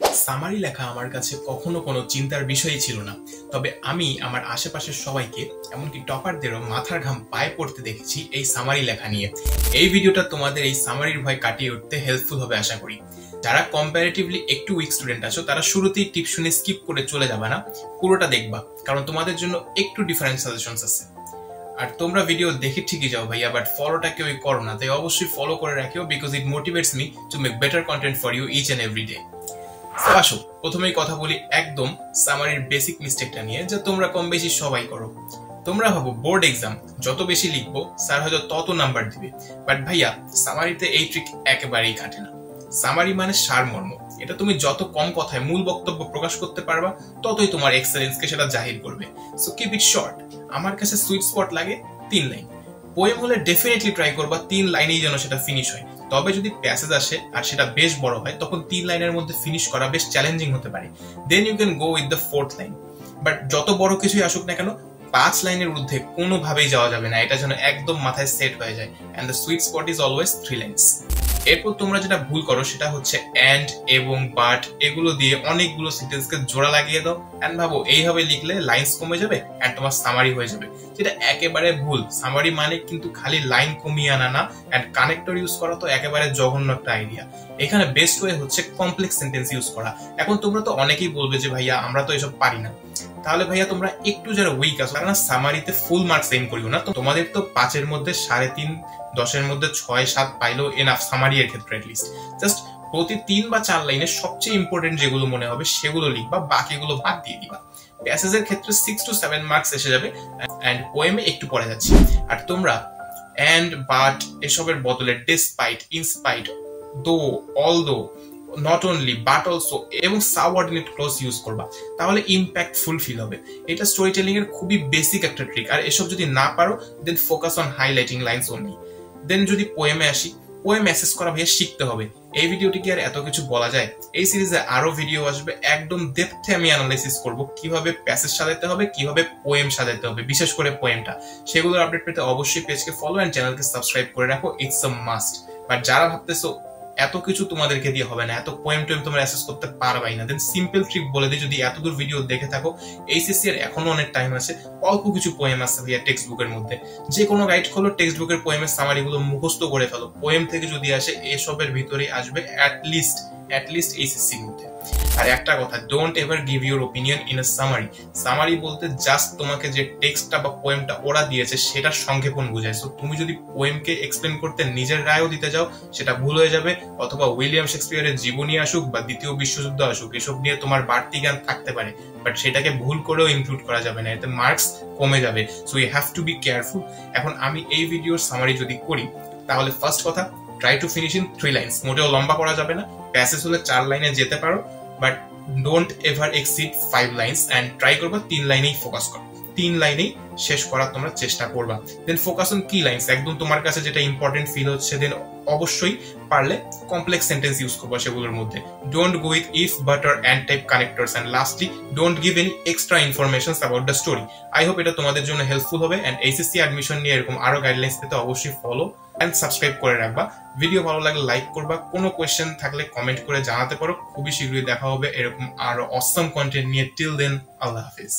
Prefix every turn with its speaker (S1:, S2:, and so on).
S1: Summary লেখা আমার কাছে কখনো কোনো চিন্তার বিষয়ই ছিল না, তবে আমি আমার আশেপাশের সবাইকে এমনকি টপারদেরও মাথার ঘাম পায়ে পড়তে দেখেছি এই সামারি লেখা নিয়ে। এই ভিডিওটা তোমাদের এই সামারির ভয় কাটিয়ে উঠতে হেল্পফুল হবে আশা করি। যারা কম্পারেটিভলি একটু উইক স্টুডেন্ট আছো তারা শুরুতেই টিপ শুনে স্কিপ করে চলে যাবে না, পুরোটা দেখবা, কারণ তোমাদের জন্য একটু ডিফারেন্ট সাজেশনস আছে। আর তোমরা ভিডিও দেখে ঠিকই যাও ভাইয়া, বাট ফলোটা কেউ করো না, তাই অবশ্যই ফলো করে রাখিও, because it motivates me to make better content for you each and every day. আসো প্রথমেই কথা বলি একদম সামারির বেসিক মিস্টেকটা নিয়ে, যা তোমরা কম বেশি সবাই করো। তোমরা ভাবো বোর্ড এক্সাম যত বেশি লিখবো স্যার হয়তো তত নাম্বার দিবে, বাট ভাইয়া সামারিতে এই ট্রিক একেবারেই খাটে না। সামারি মানে সারমর্ম, এটা তুমি যত কম কথায় মূল বক্তব্য প্রকাশ করতে পারবা ততই তোমার এক্সেলেন্সকে সেটা জাহির করবে। So keep it short. আমার কাছে সুইট স্পট লাগে 3 লাইন। পোয়েম হলে ডেফিনেটলি ট্রাই করবা 3 লাইনেই যেন সেটা ফিনিশ হয়। তবে যদি প্যাসেজ আসে আর সেটা বেশ বড় হয় তখন 3 লাইনের মধ্যে ফিনিশ করা বেশ চ্যালেঞ্জিং হতে পারে। Then you can go with the 4th line. But যত বড় কিছুই আসুক না কেন 5 লাইনের ঊর্ধ্বে কোনোভাবেই যাওয়া যাবে না, এটা যেন একদম মাথায় সেট হয়ে যায়। And the sweet spot is always 3 lines. এরপর তোমরা যেটা ভুল করো সেটা হচ্ছে এন্ড এবং বাট এগুলো দিয়ে অনেকগুলো সেন্টেন্সকে জোড়া লাগিয়ে দাও এন্ড ভাবো এইভাবে লিখলে লাইনস কমে যাবে এন্ড তোমার সামারি হয়ে যাবে, যেটা একেবারে ভুল। সামারি মানে কিন্তু খালি লাইন কমিয়ে আনা না, এন্ড কানেক্টর ইউজ করা তো একেবারে জঘন্য একটা আইডিয়া। এখানে বেস্ট ওয়ে হচ্ছে কমপ্লেক্স সেন্টেন্স ইউজ করা। এখন তোমরা তো অনেকেই বলবে যে ভাইয়া আমরা তো এসব পারি না। তাহলে ভাইয়া তোমরা একটু যারা উইক আছো, কারণ সামারিতে ফুল মার্কস এম করিও না, তো তোমাদের তো 5 এর মধ্যে 3.5, 10 এর মধ্যে 6-7 পাইলেও এনাফ সামারি এর ক্ষেত্রে এটলিস্ট। জাস্ট প্রতি 3 বা 4 লাইনে সবচেয়ে ইম্পর্টেন্ট যেগুলো মনে হবে সেগুলো লিখবা, বাকিগুলো বাদ দিয়ে দিবা। প্যাসেজের ক্ষেত্রে 6 to 7 মার্কস এসে যাবে এন্ড পোয়েমে একটু পরে যাচ্ছি। আর তোমরা এন্ড বাট এসবের বদলে ডিসপাইট, ইনস্পাইট, দো, although, not only but also এবং সাবঅর্ডিনেট ক্লজ ইউজ করবা, তাহলে ইম্প্যাক্টফুল ফিল হবে। এটা স্টোরি টেলিং এর খুবই বেসিক একটা ট্রিক। আর এসব যদি না পারো then focus on highlighting lines only. Then যদি পোয়েমে আসি, পোয়েম অ্যাসেস করা ভাইয়া শিখতে হবে। এই ভিডিওটি কি আর এত কিছু বলা যায়? এই সিরিজে আরো ভিডিও আসবে, একদম ডেপথে আমি অ্যানালাইসিস করব কিভাবে প্যাসেজ সাজাতে হবে, কিভাবে পোয়েম সাজাতে হবে, বিশেষ করে পোয়েমটা। সেগুলোর আপডেট পেতে অবশ্যই পেজকে ফলো এন্ড চ্যানেলকে সাবস্ক্রাইব করে রাখো, ইটস আ মাস্ট। বাট যারা ভাবতেছো এত কিছু তোমাদেরকে দিয়ে হবে না, এত পোয়েম টোয়েম তোমরা অ্যাসেস করতে পারবাই না, দেন সিম্পল ট্রিক বলে দিই, যদি এতদূর ভিডিও দেখে থাকো এইচএসসি এর এখনো অনেক টাইম আছে, অল্প কিছু পোয়েম আছে ভাইয়া টেক্সট বুকের মধ্যে। যে কোনো গাইড খোলো, টেক্সট বুকের পোয়েমের সামারিগুলো মুখস্থ করে ফেলো। পোয়েম থেকে যদি আসে এসবের ভিতরেই আসবে অ্যাটলিস্ট এইচএসসির মধ্যে। আর একটা কথা, don't ever give your opinion in a summary. Summary বলতে জাস্ট তোমাকে যে টেক্সটটা বা পোয়েমটা ওরা দিয়েছে সেটার সংক্ষেপণ বোঝায়। সো তুমি যদি পোয়েমকে এক্সপ্লেন করতে নিজের রায়ও দিতে যাও সেটা ভুল হয়ে যাবে, অথবা উইলিয়াম শেক্সপিয়ারের জীবনী আসুক বা দ্বিতীয় বিশ্বযুদ্ধ আসুক, এসব নিয়ে তোমার বাড়তি জ্ঞান থাকতে পারে, বাট সেটাকে ভুল করেও ইনক্লুড করা যাবে না, এতে মার্কস কমে যাবে। So you have to be careful. এখন আমি এই ভিডিওর সামারি যদি করি, তাহলে ফার্স্ট কথা, try to finish in 3 lines. মোটেও লম্বা করা যাবে না, প্যাসেজ হলে 4 লাইনে যেতে পারো, but don't ever exceed 5 lines and try করবা 3 লাইনেই ফোকাস করো, 3 লাইনেই শেষ করার তোমরা চেষ্টা করবা। দেন ফোকাস অন কি লাইনস, একদম তোমার কাছে যেটা ইম্পর্টেন্ট ফিল হচ্ছে। দেন অবশ্যই পারলে কমপ্লেক্স সেন্টেন্স ইউজ করবা সেগুলোর মধ্যে। Don't go with if, but or and type connectors. And lastly, don't give any extra informations about the story. I hope এটা তোমাদের জন্য হেল্পফুল হবে। এন্ড এইচএসসি অ্যাডমিশন নিয়ে এরকম আরো গাইডলাইন্স পেতে অবশ্যই ফলো এন্ড সাবস্ক্রাইব করে রাখবা। ভিডিও ভালো লাগলে লাইক করবা, কোনো কোয়েশ্চেন থাকলে কমেন্ট করে জানাতে পারো। খুবই শীঘ্রই দেখা হবে এরকম আরো অসম কন্টেন্ট নিয়ে। টিল দেন, আল্লাহ হাফিজ।